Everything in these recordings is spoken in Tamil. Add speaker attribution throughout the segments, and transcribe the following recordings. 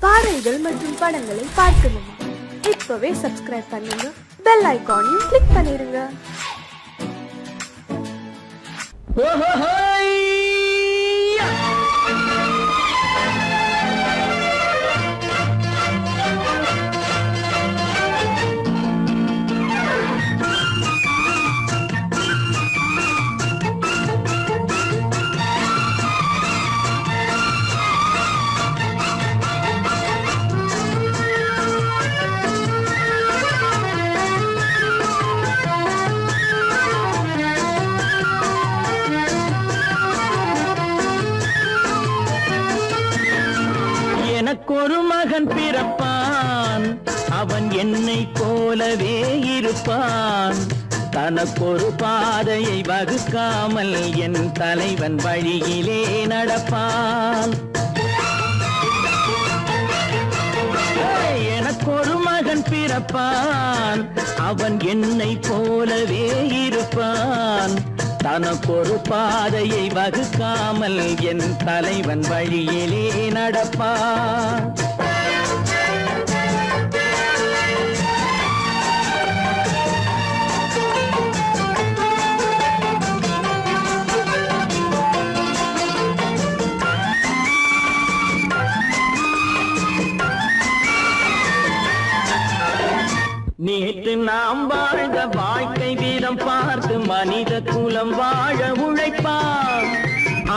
Speaker 1: பாடல்கள் மற்றும் படங்களை பார்க்கணுமா? இப்பவே சப்ஸ்கிரைப் பண்ணுங்க, பெல் ஐகானையும் கிளிக் பண்ணிருங்க.
Speaker 2: எனக்கொரு மகன் பிறப்பான், அவன் என்னை போலவே இருப்பான். தனக்கொரு பாதையை வகுக்காமல் என் தலைவன் வழியிலே நடப்பான். எனக்கொரு மகன் பிறப்பான், அவன் என்னை போலவே இருப்பான். தனக்கொரு பாதையை வகுக்காமல் என் தலைவன் வழியிலே நடப்பான். நேற்று நாம் வாழ்ந்த வாழ்க்கை வீதம் பார்த்து மனித குலம் வாழ உழைப்பான்.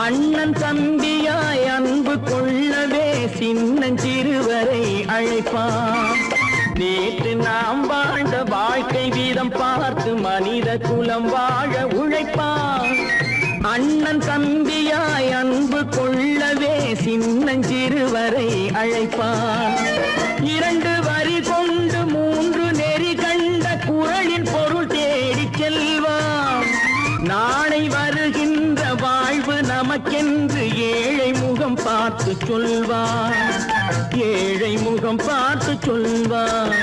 Speaker 2: அண்ணன் தம்பியாய் அன்பு கொள்ளவே சின்னஞ்சிறுவரை அழைப்பான். நேற்று நாம் வாழ்ந்த வாழ்க்கை வீதம் பார்த்து மனித குலம் வாழ உழைப்பான். அண்ணன் தம்பியாய் அன்பு கொள்ளவே சின்னஞ்சிறுவரை அழைப்பான். இரண்டு வரி கொண்டு மூன்று நெறி கண்ட குறளின் பொருள் தேடி செல்வான். நாளை வருகின்ற வாழ்வு நமக்கென்று ஏழை முகம் பார்த்து சொல்வான். ஏழை முகம் பார்த்து சொல்வான்.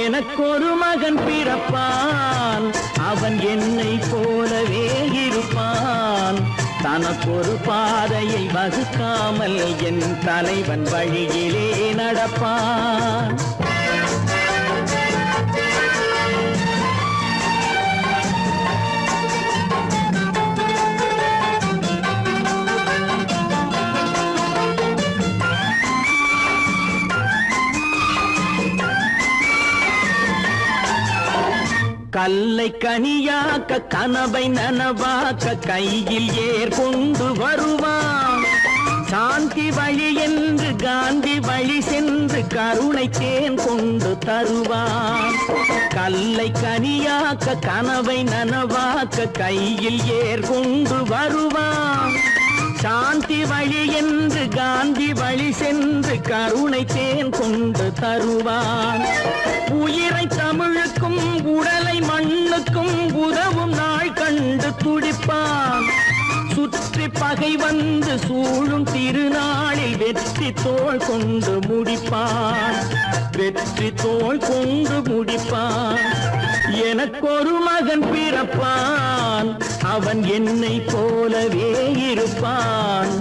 Speaker 2: எனக்கொரு மகன் பிறப்பான், அவன் என்னை போலவே இருப்பான். தனக்கொரு பாதையை வகுக்காமல் என் தலைவன் வழியிலே நடப்பான். கல்லை கனியாக்க கனவை நனவாக்க கையில் ஏற்கொண்டு வருவான். சாந்தி வழி என்று காந்தி வழி சென்று கருணை தேன் கொண்டு தருவான். கல்லை கனியாக்க கனவை நனவாக்க கையில் ஏற்கொண்டு வருவான். சாந்தி வழி என்று காந்தி வழி சென்று கருணை தேன் கொண்டு தருவான். உயிரை தமிழுக்கும் உடலை மண்ணுக்கும் உதவும் நாள் கண்டு துடிப்பான். சுற்றி பகை வந்து சூழும் திருநாளில் வெற்றி தோள் கொண்டு முடிப்பான். வெற்றி தோள் கொண்டு முடிப்பான். எனக்கொரு மகன் பிறப்பான், அவன் என்னை போலவே இருப்பான்.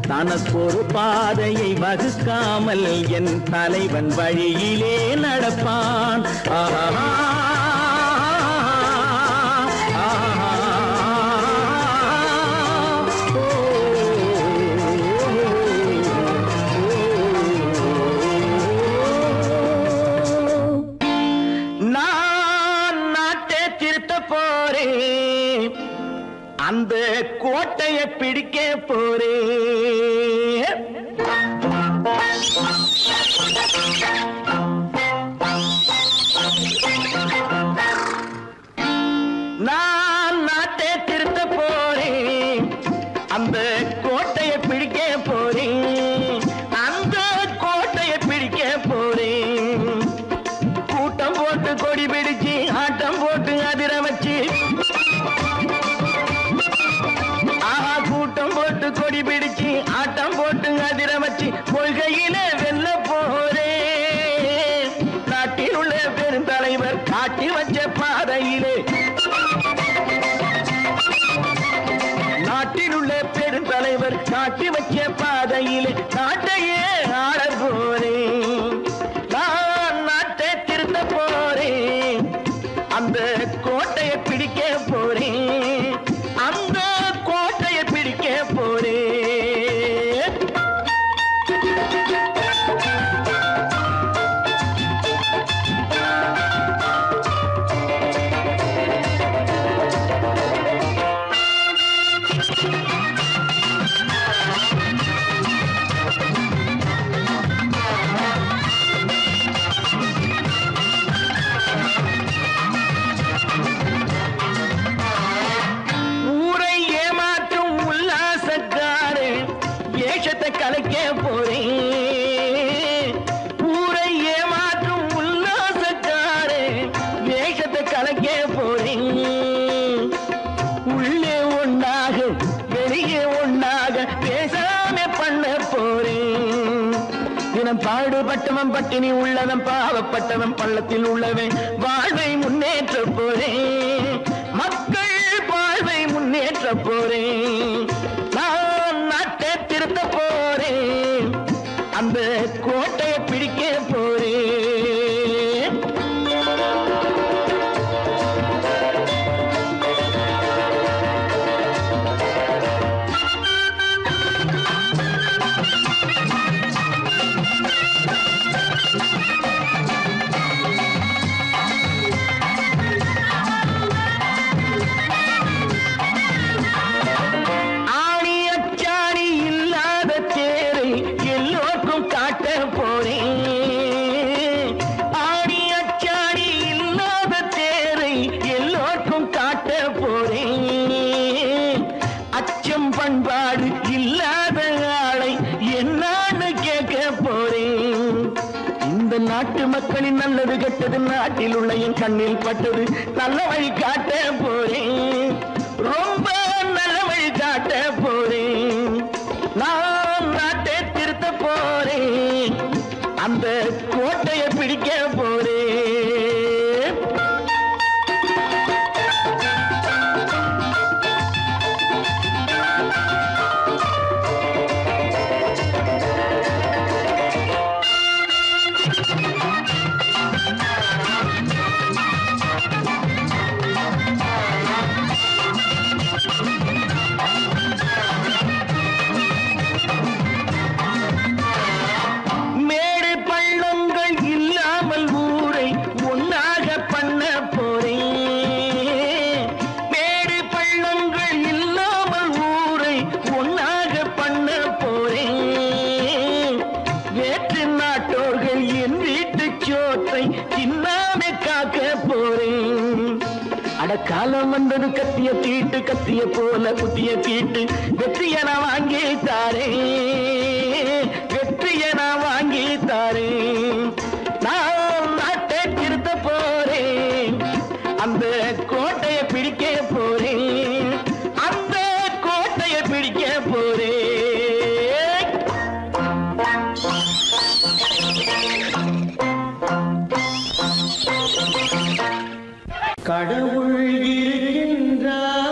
Speaker 2: தனக்கொரு பாதையை வகுக்காமல் என் தலைவன் வழியிலே நடப்பான். ஆஹா. அந்த கோட்டையை பிடிக்க போறேன். நான் நாட்டை திருத்த போறேன். அந்த கோட்டையை பிடிக்க போறேன். அந்த கோட்டையை பிடிக்க போறேன். கூட்டம் போட்டு கொடி பிடிச்சு ஆட்டம் போட்டு அதிர வச்சு, கூட்டம் போட்டு கொடி பிடிச்சு ஆட்டம் போட்டு அதிர வச்சு கொள்கையிலே வெல்ல போறே. நாட்டில் உள்ள பெருந்தலைவர் காட்டி வச்ச பாதையிலே, நாட்டில் உள்ள பெருந்தலைவர் காட்டி வச்ச பாதையிலே நாட்டையே ஆள போறே. பாடுபட்டவன் பட்டினி உள்ளவன் பாவப்பட்டவன் பள்ளத்தில் உள்ளவன் வாழ்வை முன்னேற்ற போறேன், மக்கள் வாழ்வை முன்னேற்ற போறேன், நான் நாட்டை திருத்த போறேன், அந்த கோட்டையை பிடிக்க போறேன். பண்பாடு இல்லாத ஆளை என்னான்னு கேட்க போறேன். இந்த நாட்டு மக்களின் நல்லது கெட்டது நாட்டில் உள்ள என் கண்ணில் பட்டது நல்ல வழி காட்ட போறேன், ரொம்ப நல்ல வழி காட்ட போறேன், நான் நாட்டை திருத்த போறேன், அந்த கோட்டையை பிடிக்க போறேன். காலம் வந்தது கத்திய தீட்டு, கத்திய போல குத்திய தீட்டு, வெற்றிய நான் வாங்கி தாரே, வெற்றிய நான் வாங்கி தாரே, நான் நாட்டை திருத்த போறேன், அந்த கோட்டையை பிடிக்க போறேன், அந்த கோட்டையை பிடிக்க போறேன். கடவுள் இருக்கின்றார்,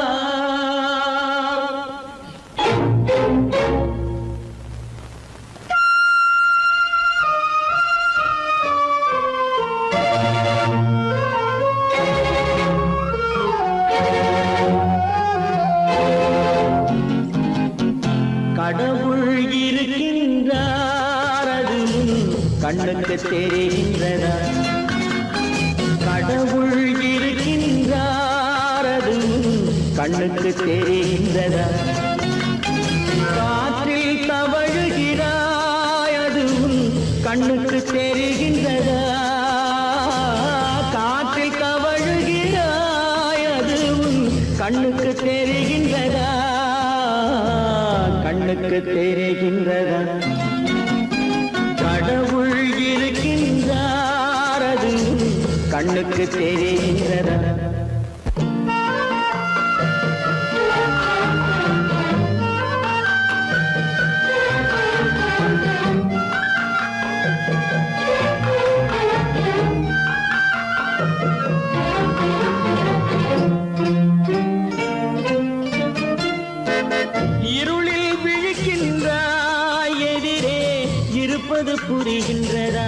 Speaker 2: கடவுள் இருக்கின்றார், அது கண்ணுக்கு தெரிகின்றதா? கடவுள் இருக்கின்றார், அது கண்ணுக்கு தெரிகின்றதா? காற்றில் தவழுகிறாய், அது கண்ணுக்கு தெரிகின்றதா? காற்றில் தவழுகிறாய், அது கண்ணுக்கு தெரிகின்றதா? கண்ணுக்கு தெரிகின்றதா? கடவுள் இருக்கின்றார், அது கண்ணுக்கு தெரிகின்றதா? இருளில் விழிக்கின்றாய், எதிரே இருப்பது புரிகின்றதா?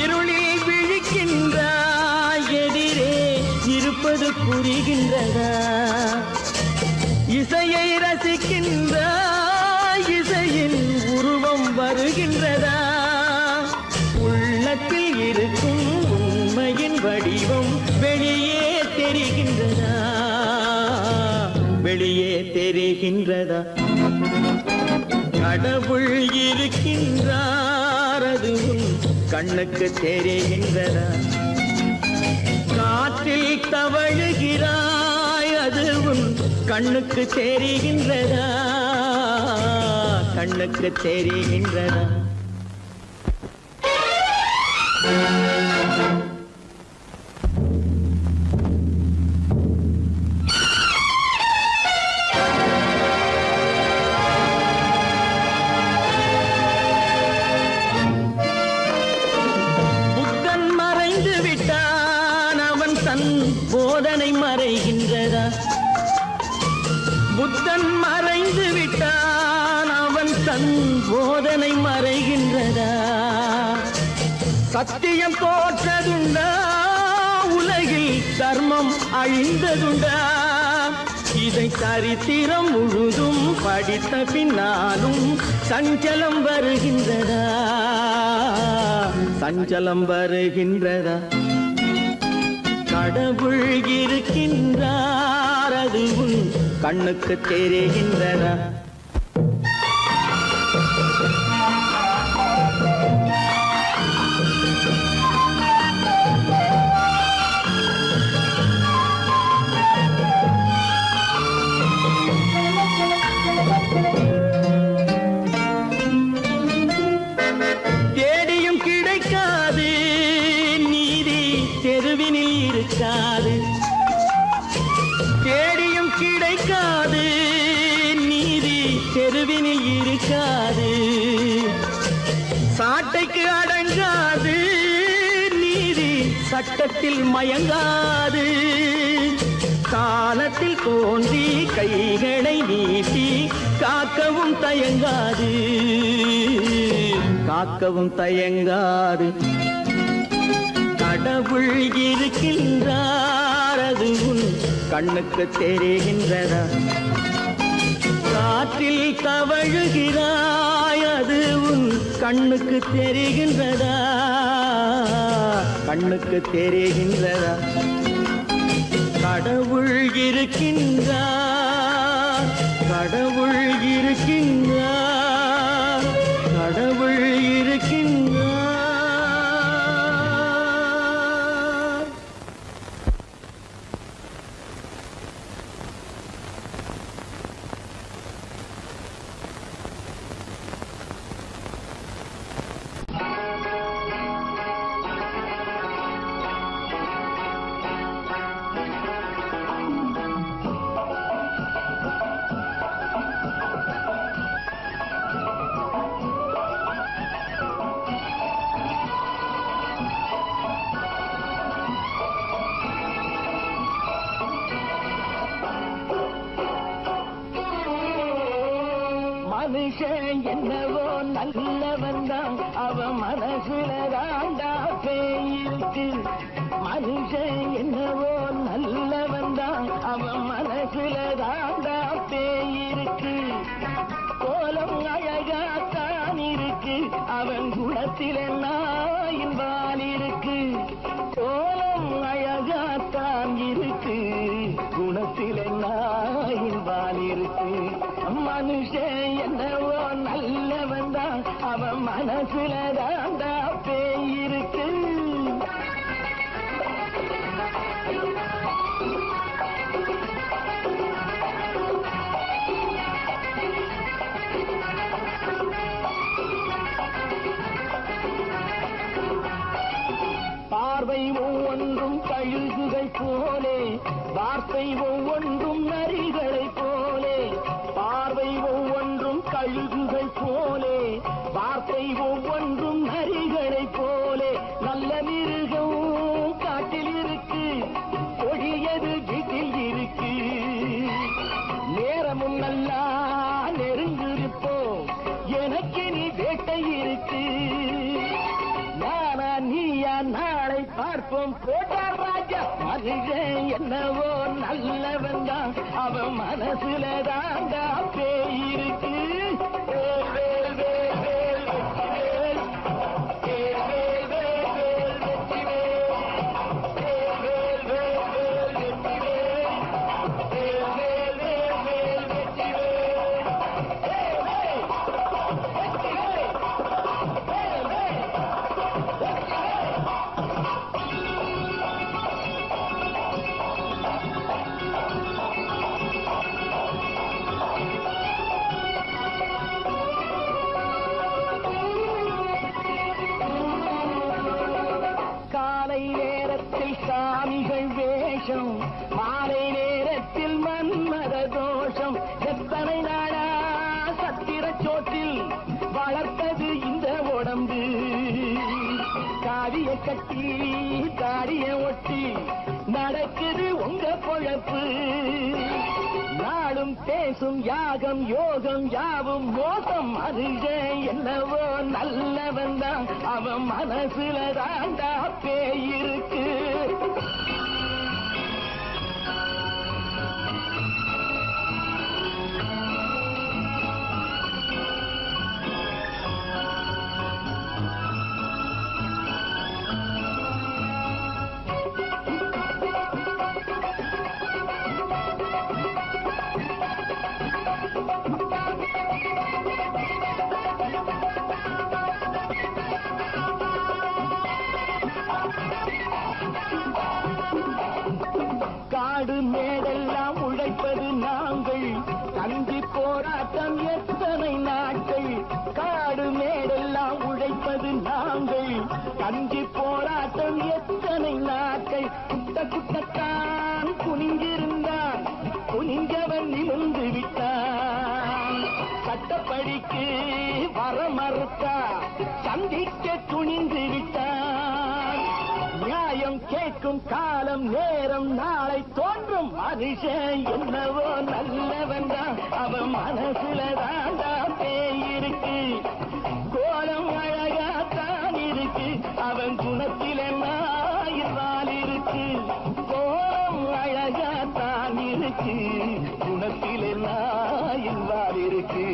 Speaker 2: இருளில் விழிக்கின்றாய், எதிரே இருப்பது புரிகின்றதா? இசையை ரசிக்கின்றாய், இசையின் உருவம் வருகின்றதா? உள்ளத்தில் இருக்கும் உண்மையின் வடிவம் வெளியே தெரிகின்றதா? வெளியே தெரிகின்றதா? கடவுள் இருக்கின்றார், அது கண்ணுக்கு தெரிகின்றதா? காற்றில் தவழுகிறாய், அது கண்ணுக்கு தெரிகின்றதா? கண்ணுக்கு தெரிகின்றதா? சத்தியம் தோற்றதுண்டா உலகில் தர்மம் அழிந்ததுண்டா இதை சரித்திரம் முழுதும் படித்த பின்னாலும் சஞ்சலம் வருகின்றதா சஞ்சலம் வருகின்றதா கடவுள் இருக்கின்றார் அது உன் கண்ணுக்கு தெரிகின்றதா தேடியும் கிடைக்காது நீதி தெருவினில் இருக்காது சாட்டைக்கு அடங்காது நீதி சட்டத்தில் மயங்காது காலத்தில் தோன்றி கைகளை நீட்டி காக்கவும் தயங்காது காக்கவும் தயங்காது கடவுள் இருக்கின்றார் அது உன் கண்ணுக்கு தெரிகின்றதா காற்றில் தவழுகிறாய் அது உன் கண்ணுக்கு தெரிகின்றதா கண்ணுக்கு தெரிகின்றதா கடவுள் இருக்கின்றார் கடவுள் இருக்கின்றார் கடவுள் இருக்கின்றார் மனுஷன் என்னவோ நல்லவன் தான் அவன் மனசுல தாண்டா பேயிருக்கு மனுஷன் என்னவோ நல்லவன் தான் அவன் மனசுல தாண்டா பேயிருக்கு கோலம் அழகாத்தான் இருக்கு அவன் குணத்தில நாயின் வால் இருக்கு கோலம் அழகாத்தான் இருக்கு குணத்தில நாயின் வால் இருக்கு மனுஷன் என்னவோ நல்லவன் தான் அவன் மனசுல தாண்டா பேயிருக்கு பார்வை ஒவ்வொன்றும் கழுகுகை போலே வார்த்தை ஒவ்வொன்றும் நரிகளை போலே பார்வை ஒவ்வொன்றும் கழுகுகை போலே வார்த்தை ஒவ்வொன்றும் நரிகளை போலே நல்ல மிருகம் காட்டில் இருக்கு கொடியது வீட்டில் இருக்கு நேரமும் நல்லா நெருங்கிருப்போம் எனக்கு நீ வேட்டை இருக்கு நானா நீயா நாளை பார்ப்போம் போட்டார் ராஜா மனுஷன் என்னவோ நல்லவன் தான் அவன் மனசுல தாண்டா பேயிருக்கு சாமிகள் வேஷம் மாலை நேரத்தில் மன்மத தோஷம் எத்தனை நாளா சத்திர சோற்றில் வளர்த்தது இந்த உடம்பு தாடிய கட்டி தாடிய ஒட்டி நடக்குது உங்க பொழப்பு. நாளும் பேசும் யாகம் யோகம் யாவும் மோசம். மனுஷன் என்னவோ நல்லவன் தான், அவன் மனசுல தாண்டா பேயிருக்கு. காடு மேடெல்லாம் உழைப்பது நாங்கள், கஞ்சி போராட்டம் எத்தனை நாட்கள். காடு மேடெல்லாம் உழைப்பது நாங்கள், கஞ்சி போராட்டம் எத்தனை நாட்கள். குட்ட குட்டத்தான் குனிஞ்சிருந்தான், குனிஞ்சவன் நிமிர்ந்து விட்டான். சட்டப்படிக்கு வர மறுத்தா, சந்திக்க துணிந்து விட்டான். நியாயம் கேட்கும் காலம் நேரம் நாளை தோன்றும். மனுஷன் என்னவோ நல்லவன் தான், அவன் மனசுல தாண்டா பேயிருக்கு. கோலம் அழகாத்தான் இருக்கு, அவன் குணத்தில நாயினால் இருக்கு. கோலம் அழகாத்தான் இருக்கு, குணத்தில நாயினால் இருக்கு.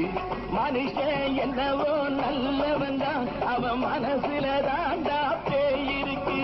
Speaker 2: மனுஷன் என்னவோ நல்லவன் தான், அவன் மனசுல தாண்டா பேயிருக்கு.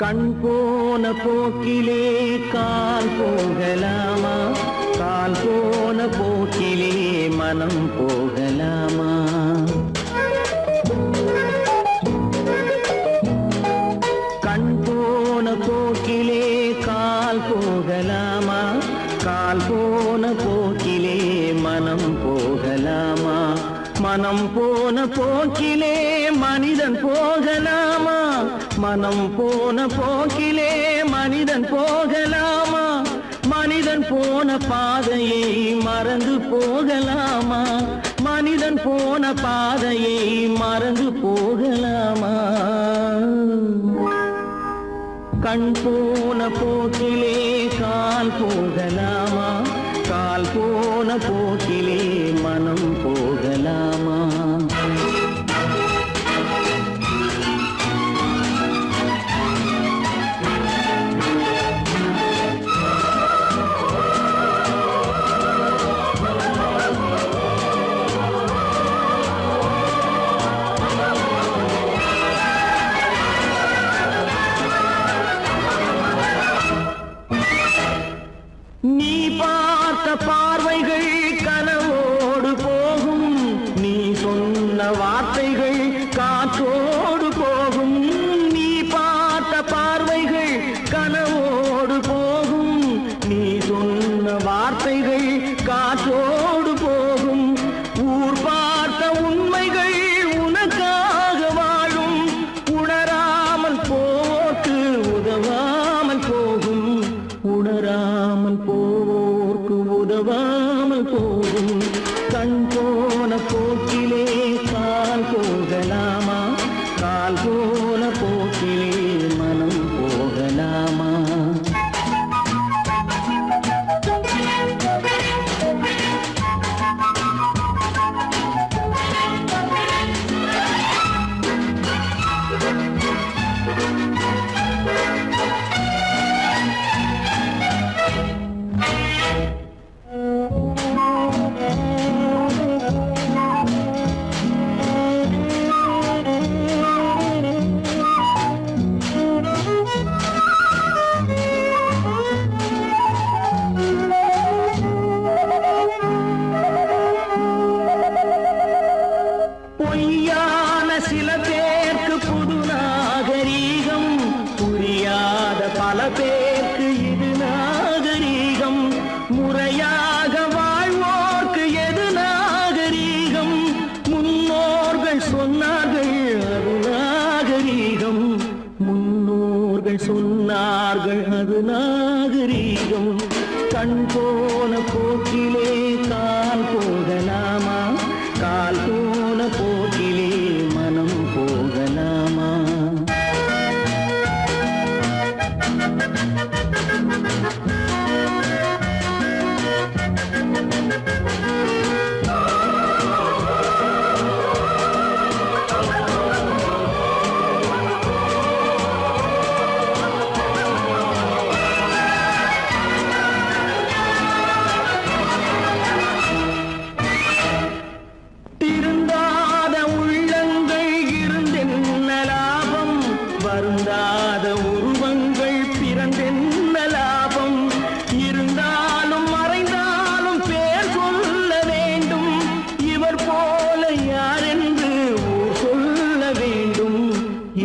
Speaker 2: கண் போன போக்கிலே கால் போகலாமா, கால் போன போக்கிலே மனம் போகலாமா. கண் போன போக்கிலே கால் போகலாமா, கால் போன போக்கிலே மனம் போகலாமா. மனம் போன போக்கிலே மனிதன் போகலாமா, மனம் போன போக்கிலே மனிதன் போகலாமா. மனிதன் போன பாதையை மறந்து போகலாமா, மனிதன் போன பாதையை மறந்து போகலாமா. கண் போன போக்கிலே கால் போகலாமா, கால் போன போக்கிலே மனம் போகலாமா. நீ பார்த்த பார்வைகள் அது நாகரீகம். கண் போன போக்கிலே கால் போகலாமா, கால் போன போக்கிலே மனம் போகலாமா?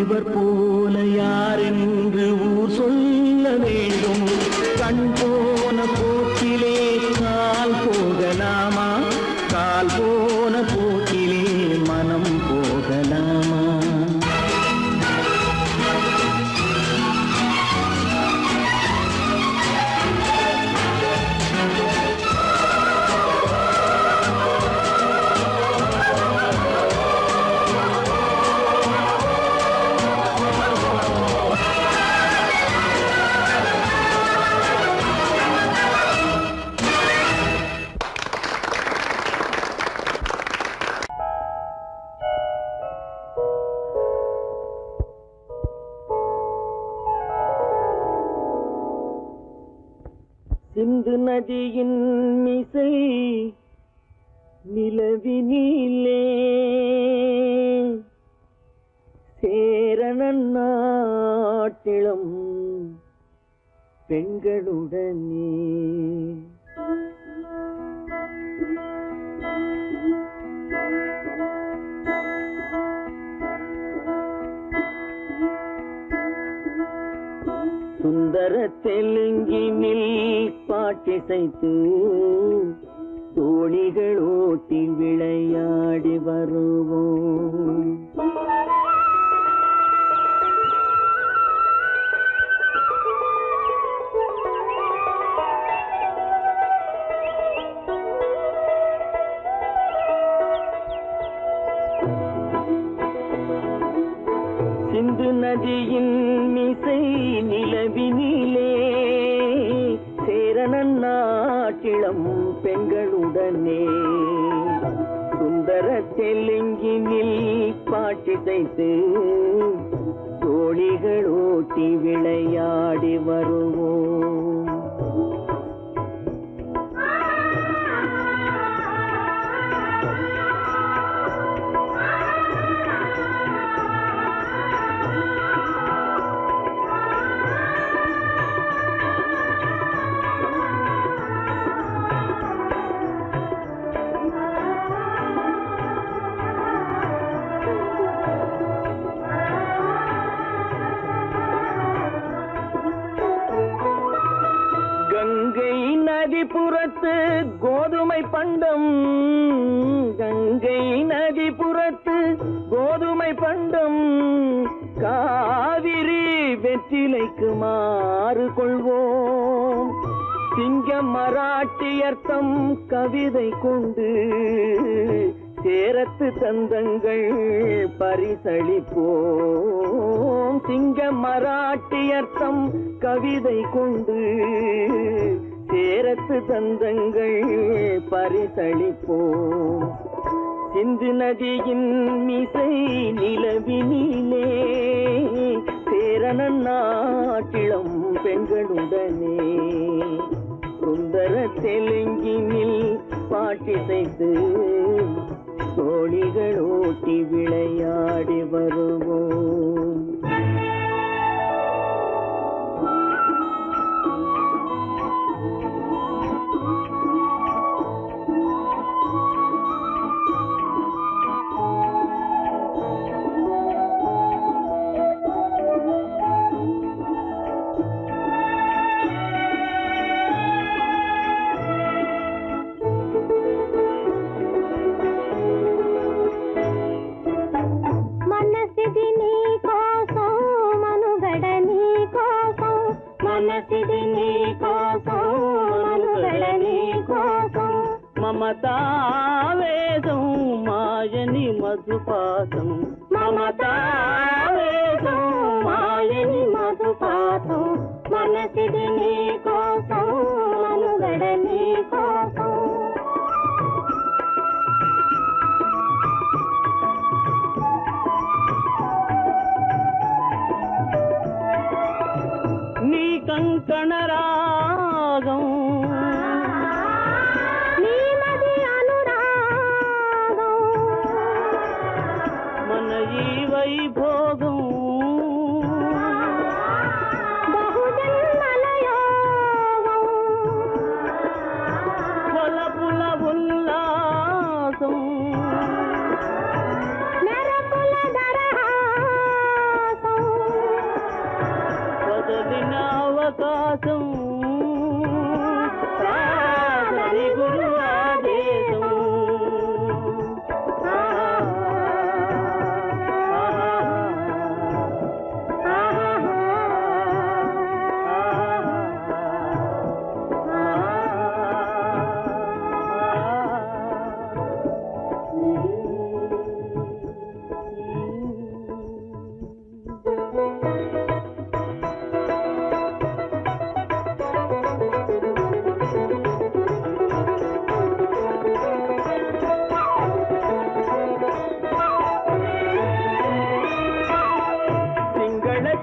Speaker 2: இவர் போல யார் என்று ஊர் சொல்ல வேண்டும். கண் போன போக்கிலே கால் போகலாமா, கால் போன போக்கிலே மனம் போகலாமா? சிந்து நதியின் மிசை நிலவினிலே சேரணன் நாட்டிளம் பெண்களுடனே சுந்தர தெலுங்கினில் பாட்டிசைத்து தோணிகள் ஓட்டி விளையாடி வருவோம். சிந்து நதியின் மிசை நிலவினிலே சேரணன் நாட்டிளம் பெண்களுடனே சுந்தர தெலுங்கினில் பாட்டிசைத்து தோணிகள் ஓட்டி விளையாடி வருவோம். கங்கை நதிபுறத்து கோதுமை பண்டம், கங்கை நதிபுறத்து கோதுமை பண்டம், காவிரி வெற்றிலைக்கு மாறு கொள்வோம். சிங்க மராட்டியர்த்தம் கவிதை கொண்டு சேரத்து தந்தங்கள் பரிசளிப்போம். சிங்க மராட்டியர்த்தம் கவிதை கொண்டு சேரத்து தந்தங்கள் பரிசளிப்போம். சிந்து நதியின் மிசை நிலவினிலே சேரணன் நாட்டிளம் பெண்களுடனே சுந்தர தெலுங்கினில் பாட்டிசைத்து தோணிகள் ஓட்டி விளையாடி வருவோம்.
Speaker 3: मनसिदि नी
Speaker 2: మమతావేదం మాయని మధుపాతం మమతావేదం మాయని మధుపాతం మనసిది నీ కోసం మనుగడ నీ కోసం నీ కంకణ రాగం నీ మది అనురాగం మన ఈ వైభోగం బహుజన్మల యోగం కొలపుల ఉల్లాసం మెరపుల దరహాసం వదలిన అవకాశం సాగని గురు ఆదేశం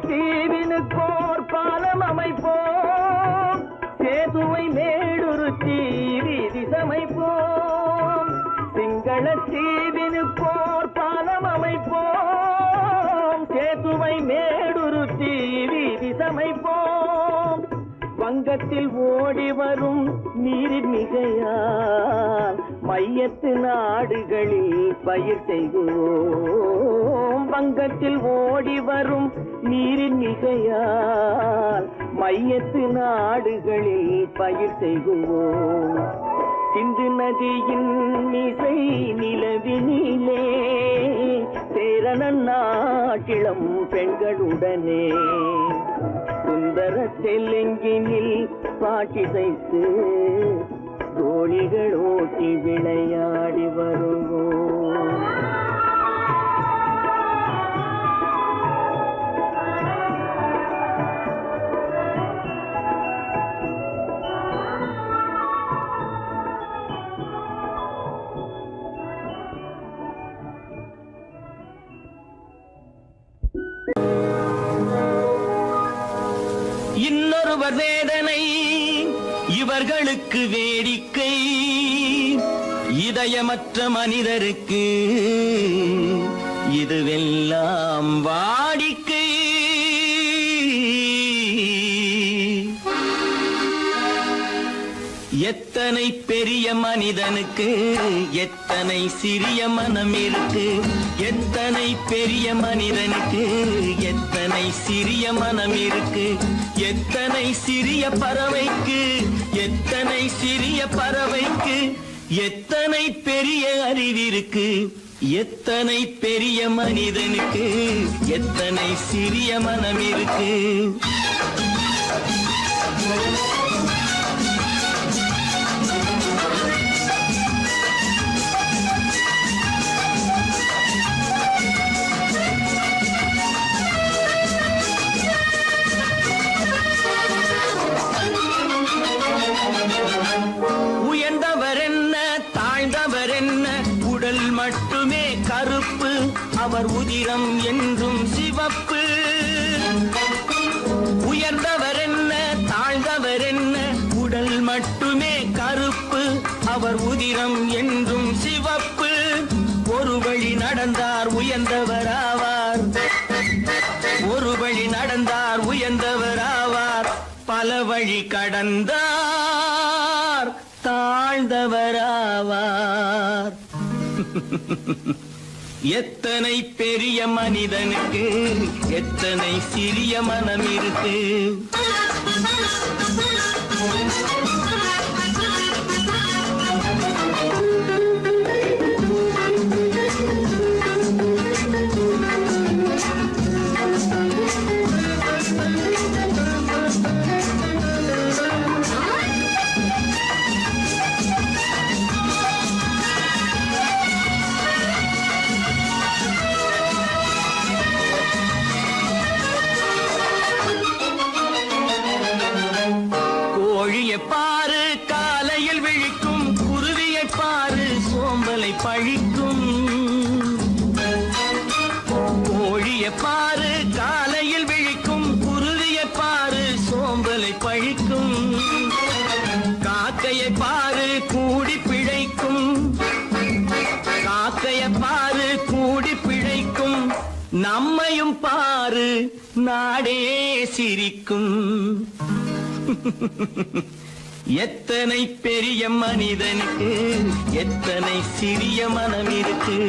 Speaker 2: தீவினுக்கோர் பாலம் அமைப்போம் சேதுவை மேடுருத்தி வீதி சமைப்போம் சிங்கள தீவினுக்கோர் பாலம் அமைப்போம் சேதுவை மேடுருத்தி வீதி சமைப்போம் வங்கத்தில் ஓடி வரும் நீரின் மிகையால் மையத்து நாடுகளில் பயிர் செய்வோம் வங்கத்தில் ஓடி வரும் நீரின் மிகையால் மையத்து நாடுகளில் பயிர் செய்வோம் சிந்து நதியின் இசை நிலவினிலே சேரணன் நாட்டிளம் பெண்களுடனே சுந்தர தெலுங்கினில் பாட்டிசைத்து தோழிகள் ஓட்டி விளையாடி வருவோம் இன்னொருவர் வேதனை இவர்களுக்கு வேடிக்கை இதயமற்ற மனிதருக்கு இதுவெல்லாம் வாடிக்கை எத்தனை பெரிய மனிதனுக்கு எத்தனை சிறிய மனம் இருக்கு எத்தனை பெரிய மனிதனுக்கு எத்தனை சிறிய மனம் இருக்கு எத்தனை சிறிய பறவைக்கு எத்தனை சிறிய பறவைக்கு எத்தனை பெரிய அறிவிருக்கு எத்தனை பெரிய மனிதனுக்கு எத்தனை சிறிய மனம் இருக்கு உயர்ந்தவர் என்ன தாழ்ந்தவர் என்ன உடல் மட்டுமே கருப்பு அவர் உதிரம் என்றும் சிவப்பு உயர்ந்தவர் என்ன தாழ்ந்தவர் என்ன உடல் மட்டுமே கருப்பு அவர் உதிரம் என்றும் சிவப்பு ஒரு வழி நடந்தார் உயர்ந்தவர் ஆவார் ஒரு வழி நடந்தார் உயர்ந்தவர் ஆவார் பல வழி கடந்தார் தாழ்ந்தவராவார் எத்தனை பெரிய மனிதனுக்கு எத்தனை சிறிய மனம் இருக்கு பாரு காலையில் விழிக்கும், குருவியை பாரு சோம்பலை பழிக்கும், காக்கையை பாரு கூடி பிழைக்கும், காக்கையை பாரு கூடி பிழைக்கும், நம்மையும் பாரு நாடே சிரிக்கும். எத்தனை பெரிய மனிதனுக்கு எத்தனை சிறிய மனம் இருக்கு.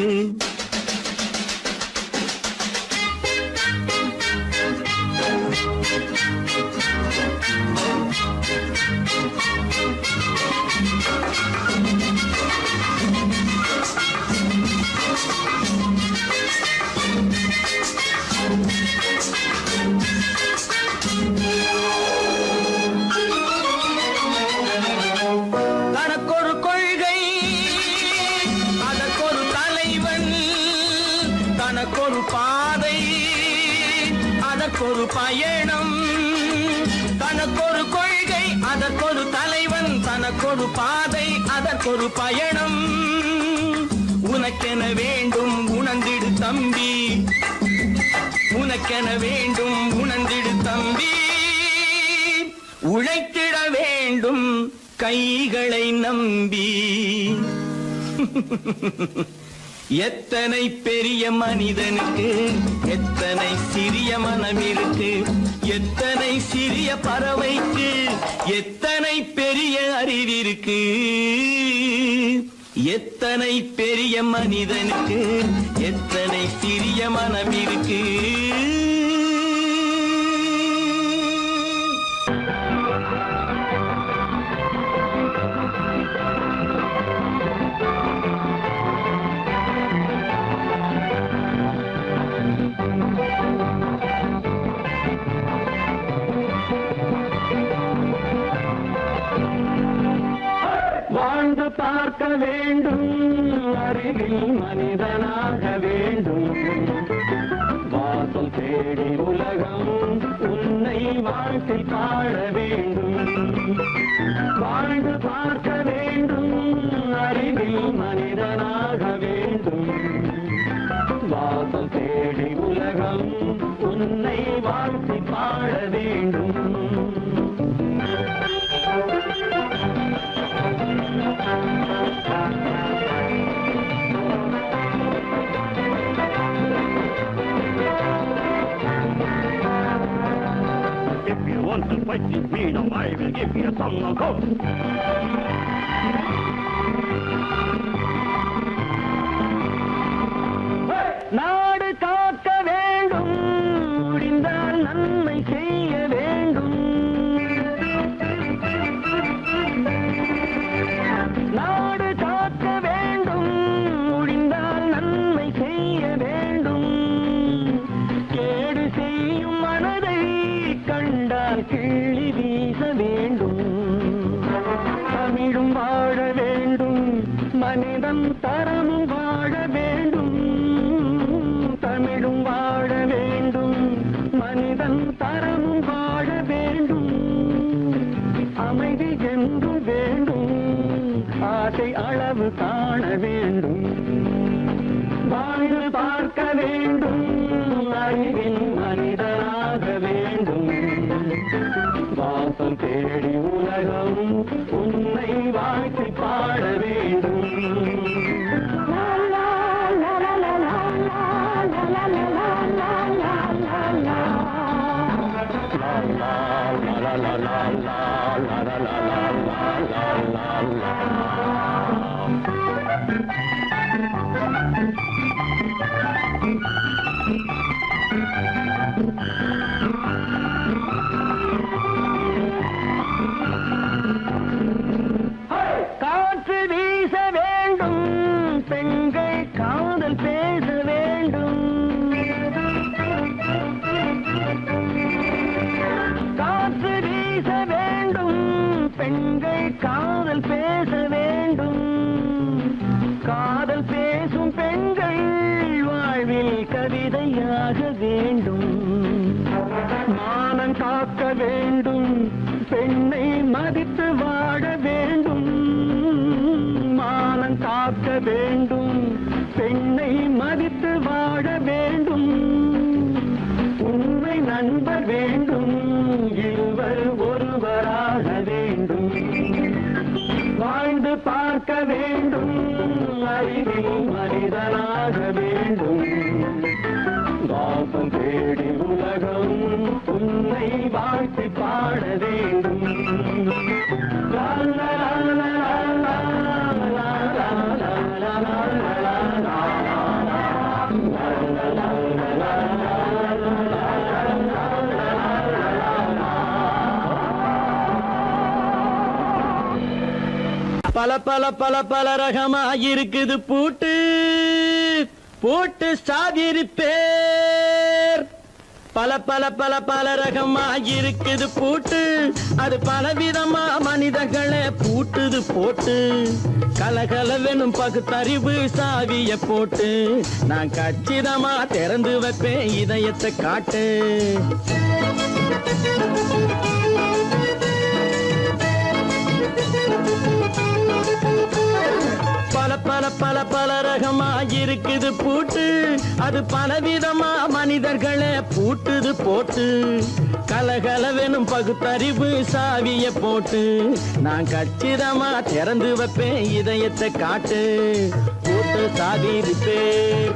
Speaker 2: தனக்கொரு கொள்கை அதற்கொரு தலைவன், தனக்கொரு பாதை அதற்கொரு பயணம், தனக்கொரு கொள்கை அதற்கொரு தலைவன், தனக்கொரு பாதை அதற்கொரு பயணம். உனக்கென வேண்டும் உணர்ந்திடு தம்பி, உனக்கென வேண்டும் உணர்ந்திடு தம்பி, உழைத்திட வேண்டும் கைகளை நம்பி. எத்தனை பெரிய மனிதனுக்கு எத்தனை சிறிய மனம் இருக்கு, எத்தனை சிறிய பறவைக்கு எத்தனை பெரிய அறிவிருக்கு. எத்தனை பெரிய மனிதனுக்கு எத்தனை சிறிய மனம் இருக்கு. வாழ்ந்து பார்க்க வேண்டும், அறிவில் மனிதனாக வேண்டும், வாசல் தேடி உலகம் உன்னை வாழ்க்கை பாட வேண்டும். வாழ்ந்து பார்க்க வேண்டும், அறிவில் மனிதனாக வேண்டும், வாசல் தேடி உலகம் உன்னை வாழ்க்கை பாட வேண்டும். If you want to fight with me, now I will give you some gold. நாடு காக்க வேண்டும், முடிந்தால் நன்மை செய்ய வேண்டும். நாடு காக்க வேண்டும், முடிந்தால் நன்மை செய்ய வேண்டும். கேடு செய்யும் மனதை கண்டால் கிள்ளி வீச வேண்டும். தமிழும் வாழ வேண்டும், மனிதன் தரமும் வாழ வேண்டும். தமிழும் வாழ வேண்டும், மனிதன் தரமும் வாழ வேண்டும். அமைதி என்று வேண்டும், ஆசை அளவு காண வேண்டும். வாழ்ந்து பார்க்க வேண்டும், அறிவின் மனிதனாக வேண்டும். வாசம் தேடி உலகம் உன்னை வாழ்க்கை பாட வேண்டும். காற்று வீச வேண்டும், பெண்கள் காதல் பேச வேண்டும். காற்று வீச வேண்டும், பெண்கள் காதல் பேச வேண்டும். காதல் பேசும் பெண்கள் வாழ்வில் கவிதையாக வேண்டும். மானம் காக்க வேண்டும், பெண்ணை மதித்து வாழ வேண்டும். மானம் காக்க வேண்டும், பெண்ணை மதித்து வாழ வேண்டும். நண்பர் வேண்டும், இருவர் ஒருவராக வேண்டும். வாழ்ந்து பார்க்க வேண்டும், அறிவில் மனிதனாக வேண்டும். வாசம் தேடி உலகம் உன்னை வாழ்த்தி பாட வேண்டும். லா, லா, லா, லா, லா, லா, லா, லா, லா, லா, லா, லா. பல பல பல பல ரகமா இருக்குது பூட்டு பூட்டு சாதிரி பேர். பல பல பல பல ரகமா இருக்குது பூட்டு, அது பலவிதமா மனிதர்களை பூட்டுது போட்டு. கலகலவெனும் பகுத்தறிவு சாவிய போட்டு, நான் கச்சிதமா திறந்து வைப்பேன் இதயத்தை காட்டு. பல பல பல பல ரகமா இருக்குது பூட்டு, அது பலவிதமா மனிதர்களை பூட்டுது போட்டு. கலகலவெனும் பகுத்தறிவு சாவிய போட்டு, நான் கச்சிதமா திறந்து வைப்பேன் இதயத்தை காட்டு. பூட்டு சாவி பேர்.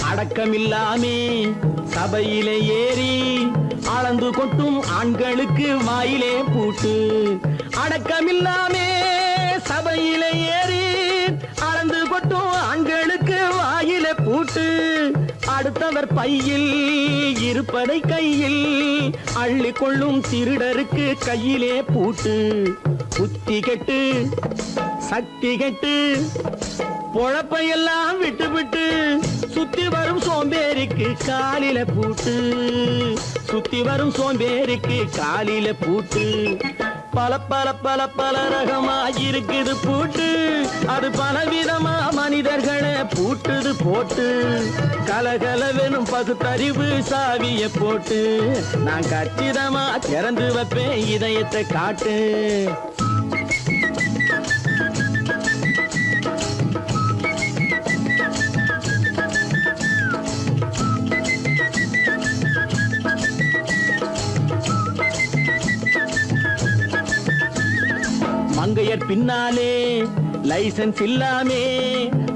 Speaker 2: அடக்கமில்லாமே சபையிலே ஏறி அளந்து கொட்டும் ஆண்களுக்கு வாயிலே பூட்டு. அடக்கமில்லாமே சபையிலே ஏறி அளந்து கொட்டும் ஆண்களுக்கு வாயிலே பூட்டு. அடுத்தவர் பையில் இருப்பதை கையில் அள்ளி கொள்ளும் திருடருக்கு கையிலே பூட்டு. புத்தி கெட்டு சக்தி கெட்டு பொழப்பையெல்லாம் விட்டு விட்டு சுத்தி வரும் சோம்பேறிக்கு காலில பூட்டு. சுத்தி வரும் சோம்பேறிக்கு காலில பூட்டு. பல பல பல பல ரகமா இருக்குது பூட்டு, அது பலவிதமா மனிதர்களை பூட்டுது போட்டு. கலகலவெனும் பகுத்தறிவு சாவிய போட்டு, நான் கச்சிதமா திறந்து வைப்பேன் இதயத்தை காட்டு. மங்கையர் பின்னாலே லைசன்ஸ் இல்லாமே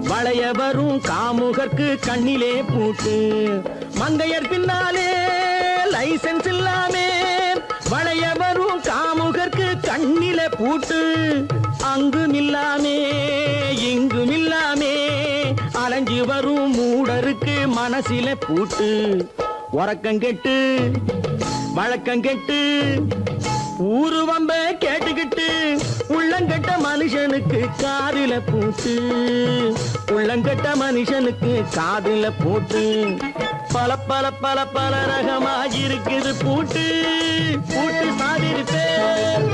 Speaker 2: வளைய வரும் காமுகர்க்கு கண்ணிலே பூட்டு. மங்கையர் பின்னாலே லைசன்ஸ் இல்லாமே வளைய வரும் காமுகர்க்கு கண்ணிலே பூட்டு. அங்கும் இல்லாமே இங்கும் இல்லாமே அலைஞ்சு வரும் மூடருக்கு மனசிலே பூட்டு. உறக்கங்கெட்டு வழக்கங்கெட்டு ஊரு வம்ப கேட்டுக்கிட்டு உள்ளங்கட்ட மனுஷனுக்கு காதில பூட்டு. உள்ளங்கட்ட மனுஷனுக்கு காதில பூட்டு. பல பல பல பல ரகமா இருக்குது பூட்டு பூட்டு சாதிரி பேர்.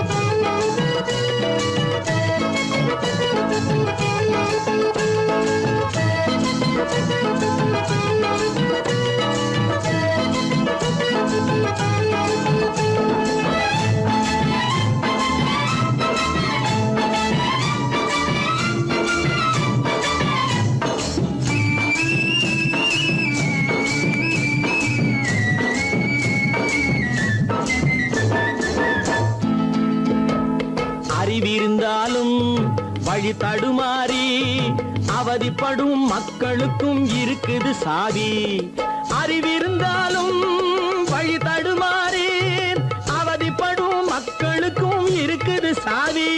Speaker 2: அறிவிருந்தாலும் வழி தடுமாறி அவதிப்படும் மக்களுக்கும் இருக்குது சாவி. அறிவிருந்தாலும் வழி தடுமாறி அவதிப்படும் மக்களுக்கும் இருக்குது சாவி.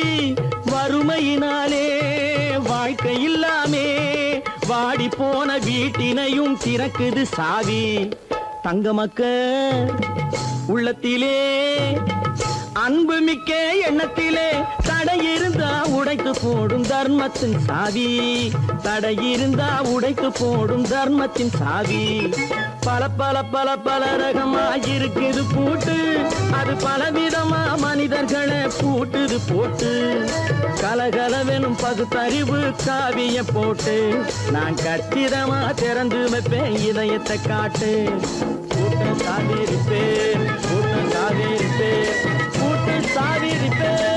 Speaker 2: வறுமையினாலே வாழ்க்கை இல்லாமே வாடி போன வீட்டினையும் திறக்குது சாவி. தங்க மக்க உள்ளத்திலே அன்பு மிக்க எண்ணத்திலே தடை இருந்தா உடைத்து போடும் தர்மத்தின் சாவி, தடை இருந்தா உடைத்து போடும் தர்மத்தின் சாவி. பல பல பல பல ரகமா இருக்குது பூட்டு, அது பலவிதமா மனிதர்களை பூட்டுது போட்டு. கலகலவெனும் பகுத்தறிவு காவிய போட்டு நான் கச்சிதமா திறந்து வைப்பேன் இதயத்தை காட்டு. கூட்டம் சாதிருப்பேன், கூட்டம் சாதிருப்பேன், கூட்டம் சாதிருப்பேன்.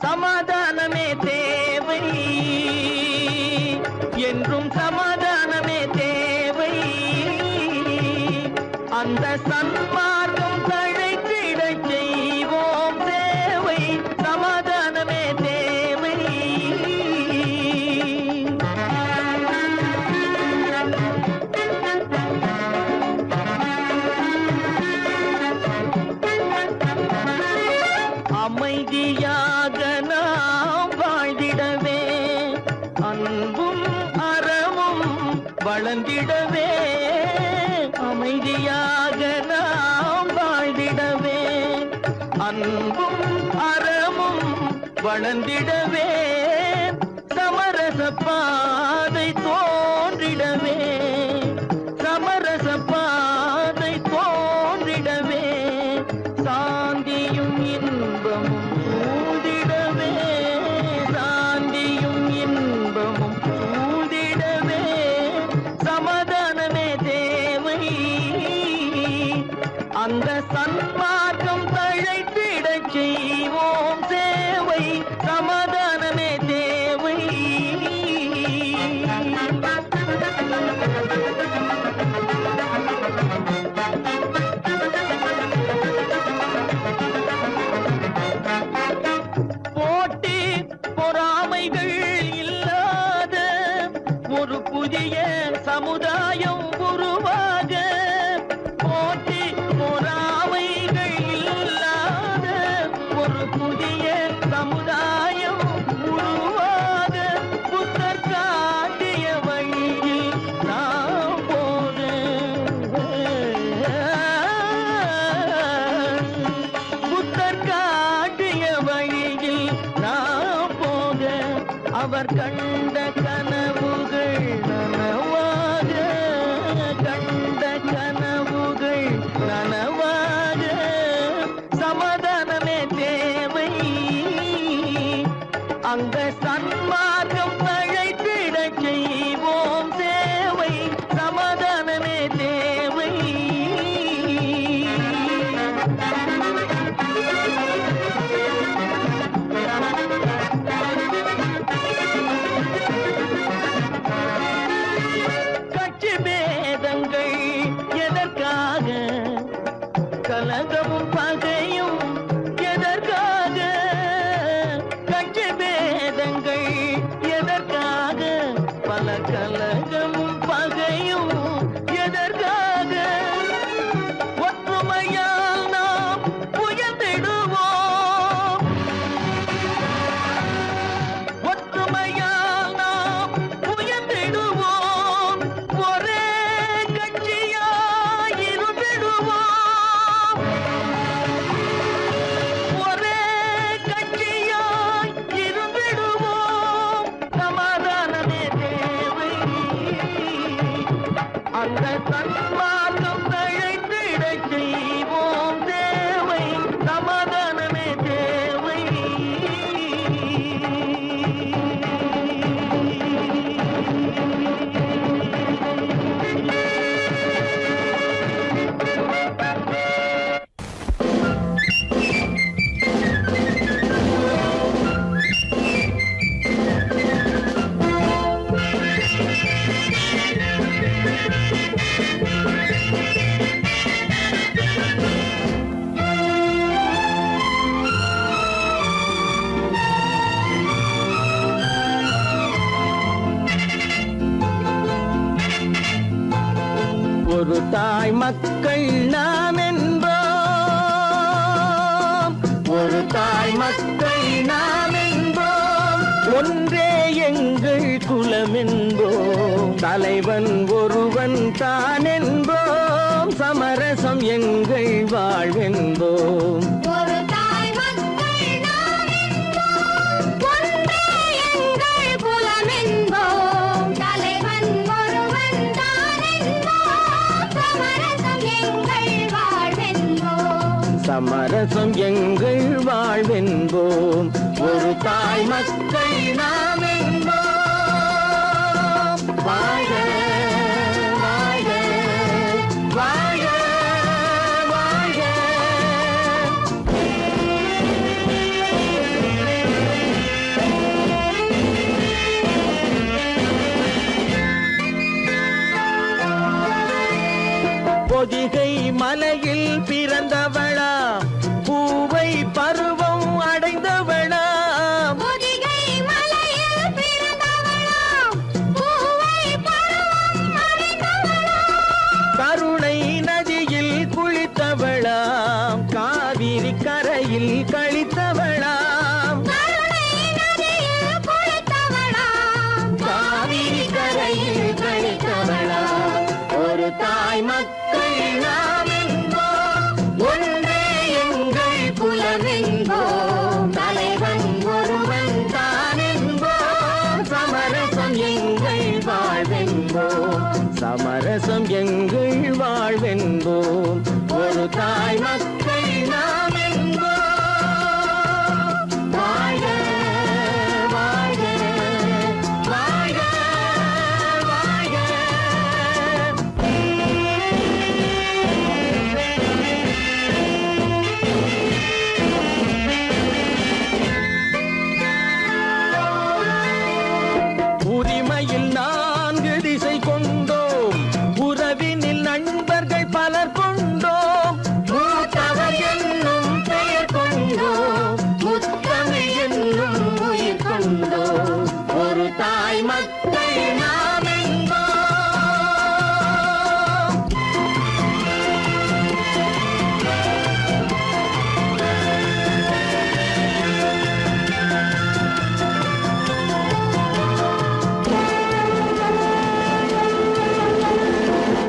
Speaker 2: சமாதானமே தேவை, என்றும் சமாதானமே தேவை. அந்த சன்மார்க்கம் தழைத்திட செய்வோம் சேவை. சமாதானமே தேவை. அமைதியாக நாம் வாழ்ந்திடவே, அன்பும் அறமும் வளர்ந்திடவே. அமைதியாக நாம் வாழ்ந்திடவே, அன்பும் அறமும் வளர்ந்திடவே. சமரச பாதை தோன்றிடவே, சமரச பாதை தோன்றிடவே. சாந்தியும் இன்பமும் சூழ்ந்திடவே, சாந்தியும் இன்பமும் சூழ்ந்திடவே. சமாதானமே தேவை, அந்த சன்மார்க்கம் தழைத்திடச் செய்வோம் சேவை. சமாதானமே தேவை. போட்டி பொறாமைகள் இல்லாத ஒரு புதிய சமுதாயம் உருவாக. போட்டி பொறாமைகள் இல்லாத ஒரு புதிய சமுதாயம் உருவாக. புத்தர் காட்டிய வழியில் நாம் போக, புத்தர் காட்டிய வழியில் நாம் போக. அவர் கண்ட கனவுகள் நனவாக, கண்ட கனவுகள் நனவாக. சமாதானமே தேவை, அங்க சன்மார்க்கம் தழைத்திடச் செய்வோம் சேவை. சமாதானமே தேவை. கட்சி பேதங்கள் எதற்காக, கலகமும் பகையும் எதற்காக. கட்சி பேதங்கள் எதற்காக, பல கலகமும் பகையும் எதற்காக. ஒற்றுமையால் நாம் உயர்ந்திடுவோம், ஒற்றுமையால் நாம் உயர்ந்திடுவோம். ஒரே கட்சியாய் இருந்திடுவோம், ஒரே கட்சியாய் இருந்திடுவோம். சமாதானமே தேவை, அந்த சன்மார்க்கம் தழைத்திடச் செய்வோம் தேவை. சமாதானமே தேவை. ஒரு தாய் மக்கள் நாம் என்போம், ஒரு தாய் மக்கள் நாம் என்போம், ஒன்றே எங்கள் குலம் என்போம், தலைவன் ஒருவன் தான் என்போம், சமரசம் எங்கள் வாழ்வென்போம். சமரசம் எங்கள் வாழ்வென்போம், ஒரு தாய் மக்கள் நாம் என்போம். வாழ்க வாழ்க வாழ்க வாழ்க. பொதிகை மலையில் பிறந்தவளா, பூவை பருவம் அடைந்தவளா,
Speaker 3: பொதிகை மலையில் பிறந்தவளா, பூவை பருவம் அடைந்தவளா,
Speaker 2: கருணை நதியில் குளித்தவளா, காவிரி கரையில் கழித்தவளா,
Speaker 3: கருணை நதியில் குளித்தவளா,
Speaker 2: காவிரி கரையில் கழித்தவளா, ஒரு தாய் மக்கள் நாம் என்போம், ஒன்றே எங்கள் குலம் என்போம், தலைவன் ஒருவன் தான் என்போம், சமரசம் எங்கள் வாழ்வென்போம், சமரசம் எங்கள் வாழ்வென்போம், ஒரு தாய் மக்கள் நாம் என்போம். வாழ்க வாழ்க வாழ்க வாழ்க. உரிமையில் 4 திசை கொண்டோம், உறவினில் நண்பர்கள் பலர் கொண்டோம், மூத்தவர் என்னும் பெயர் கொண்டோம், முத்தமிழ் என்னும் உயிர் கொண்டோம், ஒரு தாய் மக்கள் நாம் என்போம்.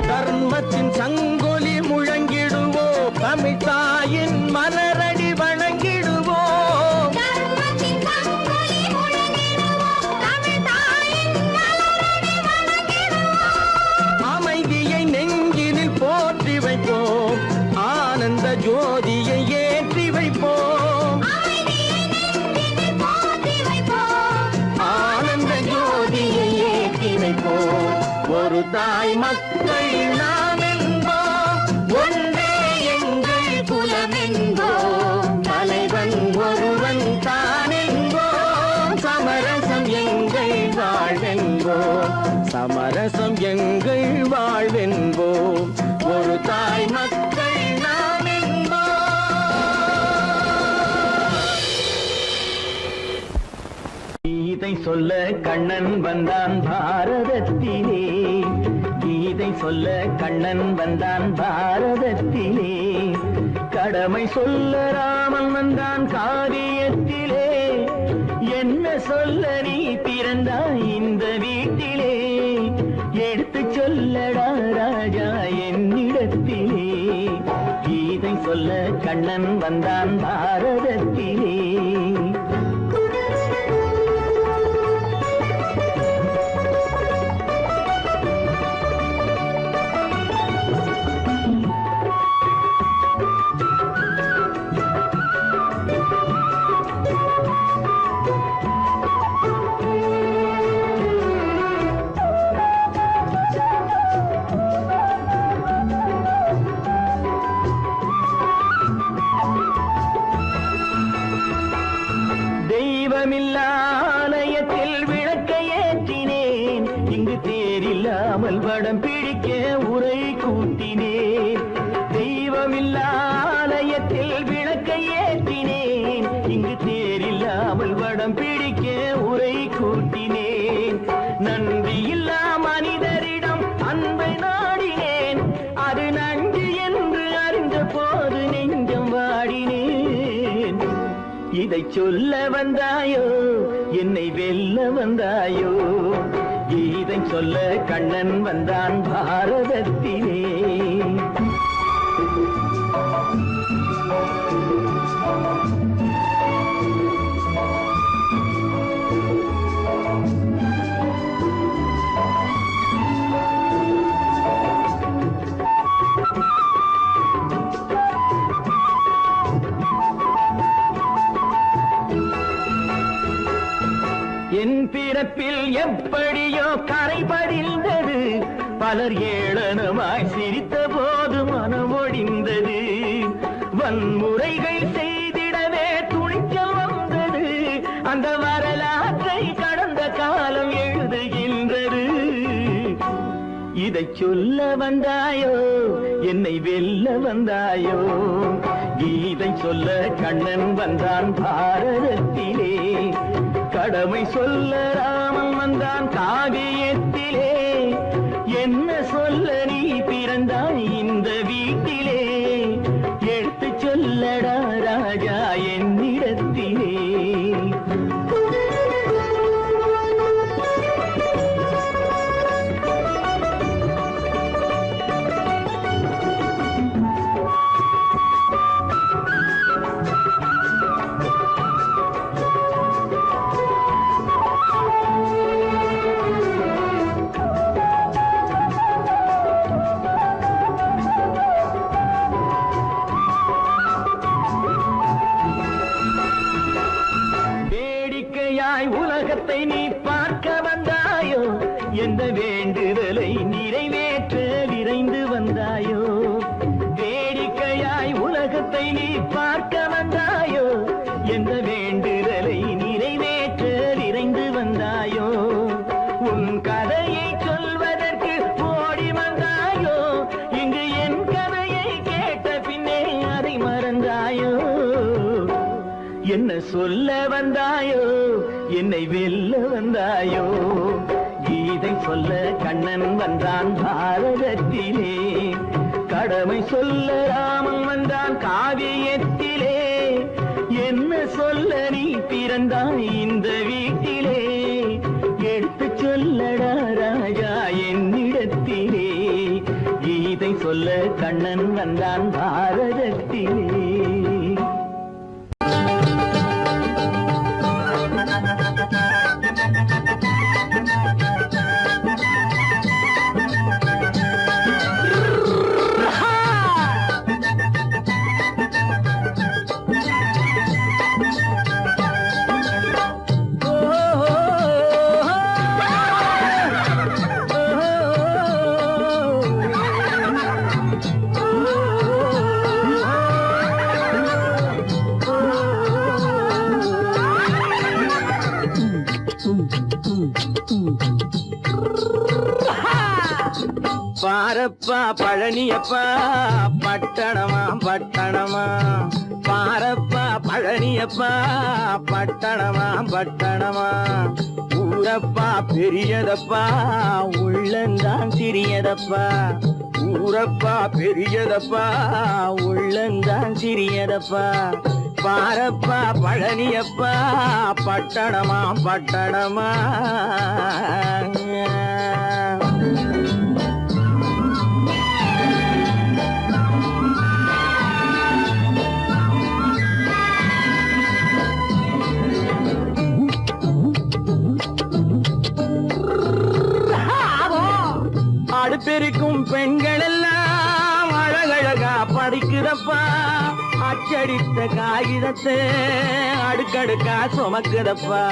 Speaker 2: தர்மத்தின் சங்கொலி முழங்கிடுவோம், தமிழ் தாயின் மலரடி வணங்கிடுவோம்,
Speaker 3: தர்மத்தின் சங்கொலி முழங்கிடுவோம், தமிழ் தாயின் மலரடி வணங்கிடுவோம்,
Speaker 2: அமைதியை நெஞ்சினில் போற்றி வைப்போம், ஆனந்த ஜோதியை ஏற்றி வைப்போம்,
Speaker 3: அமைதியை நெஞ்சினில் போற்றி வைப்போம்,
Speaker 2: ஆனந்த ஜோதியை ஏற்றி வைப்போம், ஒரு தாய் மக்கள் நாம் என்போம், ஒன்றே எங்கள் குலம் என்போம், தலைவன் ஒருவன் தான் என்போம், சமரசம் எங்கள் வாழ்வென்போம், சமரசம் எங்கள் வாழ்வென்போம், ஒரு தாய் மக்கள் நாம் என்போம். கீதை சொல்ல கண்ணன் வந்தான் பாரதத்திலே, கீதை சொல்ல கண்ணன் வந்தான் பாரதத்திலே, கடமை சொல்ல ராமன் வந்தான் காரியத்திலே, என்ன சொல்ல நீ பிறந்தாய் இந்த வீட்டிலே, எடுத்து சொல்லடா ராஜா என்னிடத்திலே, கீதை சொல்ல கண்ணன் வந்தான் பாரதத்திலே. இதை சொல்ல வந்தாயோ என்னை வெல்ல வந்தாயோ இதை சொல்ல கண்ணன் வந்தான் பாரதத்திலே என் பிறப்பில் எப்படியோ கரை படிந்தது பலர் ஏளனமாய் சிரித்த போது மனமொழிந்தது வன்முறைகள் செய்திடவே துணிச்சல் வந்தது அந்த வரலாற்றை கடந்த காலம் எழுதுகின்றது இதை சொல்ல வந்தாயோ என்னை வெல்ல வந்தாயோ கீதை சொல்ல கண்ணன் வந்தான் பாரதத்திலே கடமை சொல்ல ராமன் வந்தான் காவியத்திலே என்ன சொல்ல நீ பிறந்தாய் இந்த வீட்டிலே எடுத்து சொல்லடா ராஜா என்னிடத்திலே உலகத்தை நீ பார்க்க வந்தாயோ எந்த வேண்டுதலை நிறைவேற்ற விரைந்து வந்தாயோ வேடிக்கையாய் உலகத்தை நீ பார்க்க வந்தாயோ எந்த வேண்டுதலை நிறைவேற்ற விரைந்து வந்தாயோ உன் கதையை சொல்வதற்கு ஓடி வந்தாயோ இங்கு என் கதையை கேட்ட பின்னே அதை மறந்தாயோ என்ன சொல்ல வந்தாயோ என்னை வெல்ல வந்தாயோ கீதை சொல்ல கண்ணன் வந்தான் பாரதத்திலே கடமை சொல்ல ராமன் வந்தான் காவியத்திலே என்ன சொல்ல நீ பிறந்தாய் இந்த வீட்டிலே எடுத்து சொல்லடா ராஜா என்னிடத்திலே கீதை சொல்ல கண்ணன் வந்தான் பாரதத்திலே பாரப்பா பழனியப்பா பட்டணமா பட்டணமா பாரப்பா பழனியப்பா பட்டணமா பட்டணமா ஊரப்பா பெரியதப்பா உள்ளந்தான் சிறியதப்பா ஊரப்பா பெரியதப்பா உள்ளந்தான் சிறியதப்பா பாரப்பா பழனியப்பா பட்டணமா பட்டணமா அடுப்பெருக்கும் பெண்கள் எல்லாம் அழகழகா படிக்குதப்பா அச்சடித்த காகிதத்தை அடுக்கடுக்கா சுமக்குதப்பா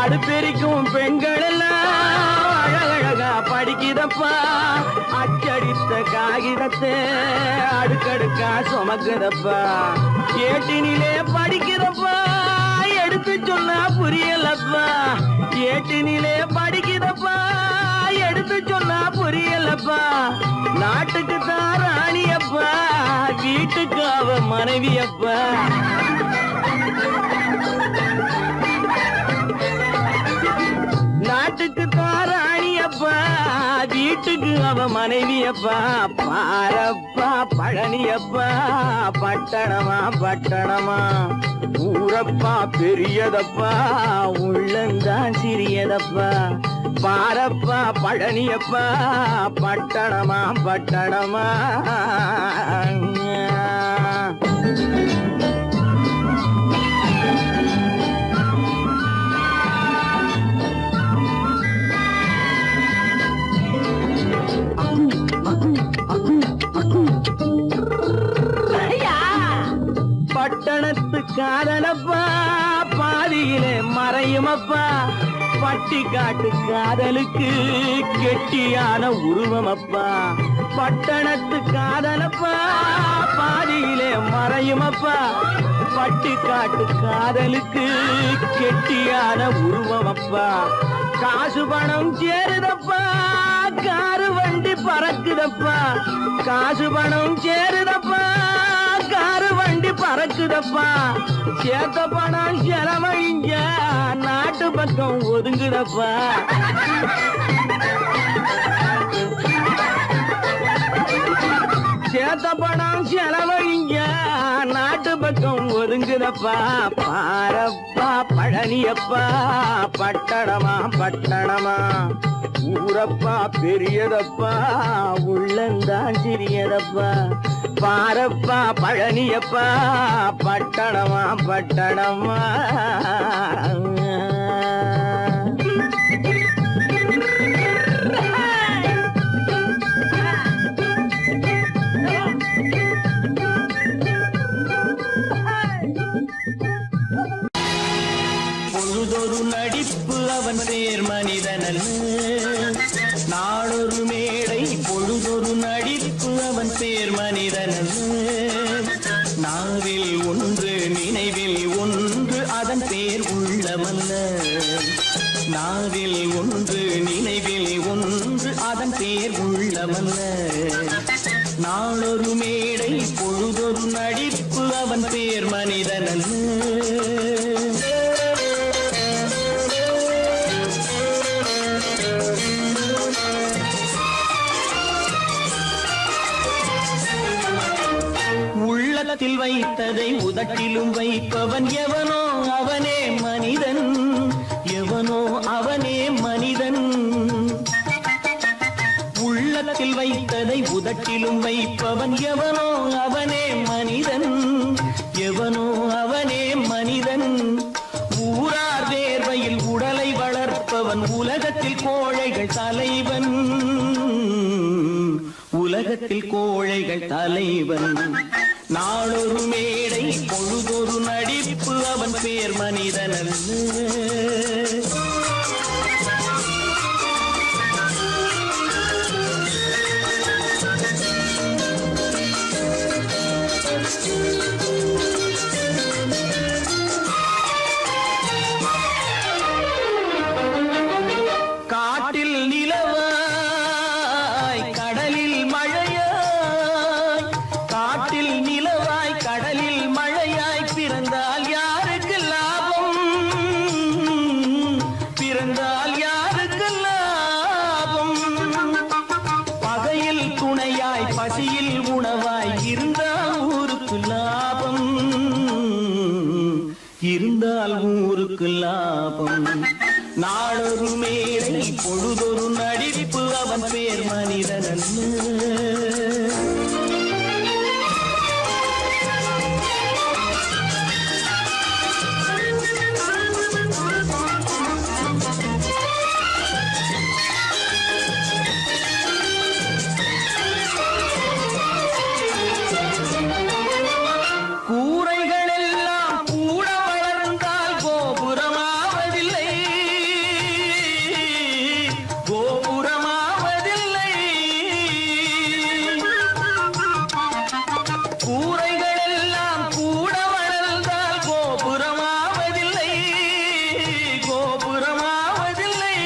Speaker 2: அடுப்பெருக்கும் பெண்கள் எல்லாம் அழகழகா படிக்குதப்பா அச்சடித்த காகிதத்தை அடுக்கடுக்கா சுமக்குதப்பா ஏட்டினிலே படிக்குதப்பா எடுத்து சொன்னா புரியலப்பா ஏட்டினிலே படிக்குதப்பா எடுத்து சொன்னா புரியலப்பா நாட்டுக்கு தான் ராணியப்பா வீட்டுக்கு அவ மனைவியப்பா நாட்டுக்கு தான் ராணியப்பா அப்பா வீட்டுக்கு அவ மனைவியப்பா பாரப்பா பழனியப்பா பட்டணமா பட்டணமா ஊரப்பா பெரியதப்பா உள்ளந்தான் சிறியதப்பா பாரப்பா பழனியப்பா பட்டணமா பட்டணமா பட்டணத்து காதலப்பா பாதியிலே மறையுமப்பா பட்டி காட்டு காதலுக்கு கெட்டியான உருவமப்பா பட்டணத்து காதலப்பா பாதியிலே மறையுமப்பா பட்டி காட்டு காதலுக்கு கெட்டியான உருவமப்பா காசு பணம் சேருதப்பா காரு வண்டி பறக்குதப்பா காசு பணம் சேருதப்பா காரு வண்டி பறக்குதப்பா சேத்த பணம் செலவழிஞ்ச நாட்டு பக்கம் ஒதுங்குதப்பா சேத்த பணம் செலவழிஞ்ச நாட்டு பக்கம் ஒதுங்குதப்பா பாரப்பா பழனியப்பா பட்டணமா பட்டணமா ஊரப்பா பெரியதப்பா உள்ளந்தான் சிறியதப்பா பாரப்பா பழனியப்பா பட்டணமா பட்டணமா பொழுதொரு நடிப்பு அவன் பேர் மனிதனல்ல நாளொரு மேடை பொழுதொரு நடிப்பு அவன் பேர் மனிதனல்ல நாவில் ஒன்று நினைவில் ஒன்று அதன் பேர் உள்ளமல்ல நாவில் ஒன்று நினைவில் ஒன்று அதன் பேர் உள்ளமல்ல நாளொரு மேடை பொழுதொரு நடிப்பு அவன் பேர் மனிதனல்ல உள்ளத்தில் வைத்ததை உதட்டிலும் வைப்பவன் எவனோ அவனே மனிதன் எவனோ அவனே மனிதன் உள்ளத்தில் வைத்ததை உதட்டிலும் வைப்பவன் எவனோ அவனே மனிதன் எவனோ அவனே மனிதன் ஊரார் வேர்வையில் உடலை வளர்ப்பவன் உலகத்தில் கோழைகள் தலைவன் உலகத்தில் கோழைகள் தலைவன் நாளொரு மேடை பொழுதொரு நடிப்பு அவன் பேர் மனிதனல்ல காட்டில் நிலவாய் கடலில் மழையாய் காட்டில் நிலவாய் கடலில் மழையாய் பிறந்தால் யாருக்கு லாபம் பிறந்தால் யாருக்கு லாபம் பகையில் துணையாய் பசியில் உணவாய் இருந்தால் ஊருக்கு லாபம் இருந்தால் ஊருக்கு லாபம் நாளொரு மேடை பொழுதொரு நடிப்பு அவன் பேர் மனிதனல்ல கூரைகளெல்லாம் கூட வளர்ந்தால் கோபுரமாவதில்லை கோபுரமாவதில்லை கூரைகளெல்லாம் கூட வளர்ந்தால் கோபுரமாவதில்லை கோபுரமாவதில்லை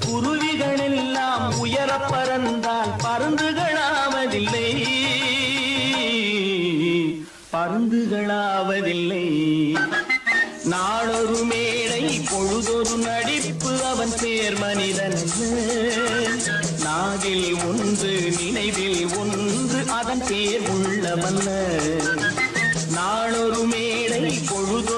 Speaker 2: குருவிகளெல்லாம் உயர பறந்தால் பருந்துகளாவதில்லை பருந்துகளாவதில்லை நாளொரு மேடை பொழுதொரு நடிப்பு அவன் பேர் பேர் மனிதன் நாவில் ஒன்று நினைவில் ஒன்று அதன் பேர் உள்ளவன் நாளொரு மேடை பொழுதோ